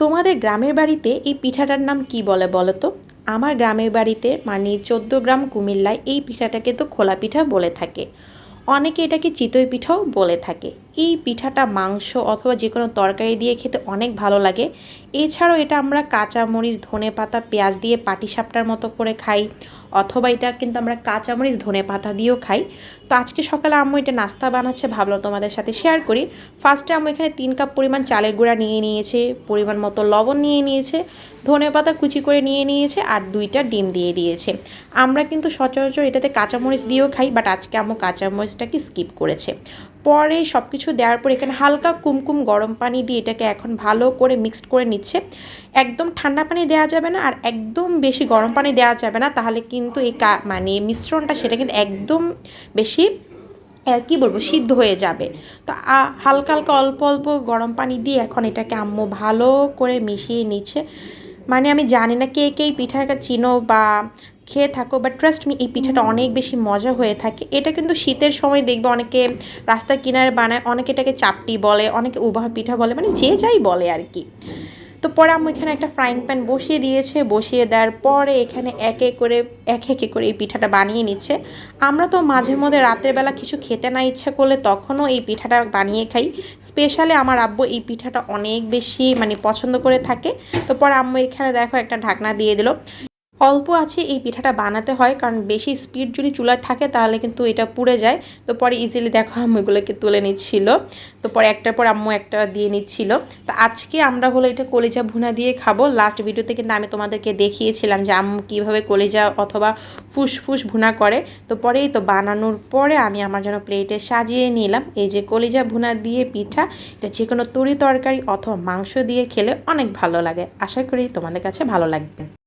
তোমাদের গ্রামের বাড়িতে এই পিঠাটার নাম কি বলে বলো তো? আমার গ্রামের বাড়িতে মানে 14 গ্রাম কুমিল্লায় এই পিঠাটাকে তো খোলা পিঠা বলে থাকে। অনেকে এটাকে চিতই পিঠাও বলে থাকে। এই পিঠাটা মাংস অথবা যে কোনো তরকারি দিয়ে খেতে অনেক ভালো লাগে। এছাড়াও এটা আমরা কাঁচামরিচ, ধনেপাতা, পেঁয়াজ দিয়ে পাটিসাপটার মতো করে খাই, অথবা এটা কিন্তু আমরা কাঁচামরিচ, ধনেপাতা দিয়েও খাই। তো আজকে সকালে আম্মু এটা নাস্তা বানাচ্ছে, ভাবলাম তোমাদের সাথে শেয়ার করি। ফার্স্টে আম্মু এখানে 3 কাপ পরিমাণ চালের গুঁড়া নিয়ে নিয়েছে, পরিমাণ মতো লবণ নিয়ে নিয়েছে, ধনেপাতা কুচি করে নিয়ে নিয়েছে, আর 2টা ডিম দিয়ে দিয়েছে। আমরা কিন্তু সচরাচর এটাতে কাঁচামরিচ দিয়েও খাই, বাট আজকে আম্মু কাঁচামরিচটাকে স্কিপ করেছে। পরে সব কিছু দেওয়ার পর এখানে হালকা কুমকুম গরম পানি দিয়ে এটাকে এখন ভালো করে মিক্সড করে নিচ্ছে। একদম ঠান্ডা পানি দেওয়া যাবে না, আর একদম বেশি গরম পানি দেওয়া যাবে না, তাহলে কিন্তু এই মানে মিশ্রণটা সেটা কিন্তু একদম বেশি কী বলবো সিদ্ধ হয়ে যাবে। তো হালকা হালকা অল্প অল্প গরম পানি দিয়ে এখন এটাকে আম্মু ভালো করে মিশিয়ে নিচ্ছে। মানে আমি জানি না কে কে এই পিঠাটা চিনো বা খেয়ে থাকো, বাট ট্রাস্ট মি এই পিঠাটা অনেক বেশি মজা হয়ে থাকে। এটা কিন্তু শীতের সময় দেখবে অনেকে রাস্তার কিনারে বানায়, অনেকে এটাকে চাপটি বলে, অনেকে উবাহ পিঠা বলে, মানে যে যাই বলে আর কি। তো পরে আম্মু এখানে একটা ফ্রাইং প্যান বসিয়ে দিয়েছে, বসিয়ে দেওয়ার পরে এখানে এক এক করে এই পিঠাটা বানিয়ে নিচ্ছে। আমরা তো মাঝে মধ্যে রাতের বেলা কিছু খেতে না ইচ্ছা করলে তখনও এই পিঠাটা বানিয়ে খাই। স্পেশালি আমার আব্বু এই পিঠাটা অনেক বেশি মানে পছন্দ করে থাকে। তো পরে আম্মু এখানে দেখো একটা ঢাকনা দিয়ে দিল। অল্প আছে এই পিঠাটা বানাতে হয়, কারণ বেশি স্পিড যদি চুলায় থাকে তাহলে কিন্তু এটা পুড়ে যায়। তো পরে ইজিলি দেখো আম্মু এগুলোকে তুলে নিচ্ছিল। তো পরে একটার পর আম্মু একটা দিয়ে নিচ্ছিল। তো আজকে আমরা হলো এটা কলিজা ভুনা দিয়ে খাবো। লাস্ট ভিডিওতে কিন্তু আমি তোমাদেরকে দেখিয়েছিলাম যে আম্মু কীভাবে কলিজা অথবা ফুসফুস ভুনা করে। তো পরেই তো বানানোর পরে আমি আমার জন্য প্লেটে সাজিয়ে নিলাম। এই যে কলিজা ভুনা দিয়ে পিঠা, এটা যে কোনো তরি তরকারি অথবা মাংস দিয়ে খেলে অনেক ভালো লাগে। আশা করি তোমাদের কাছে ভালো লাগবে।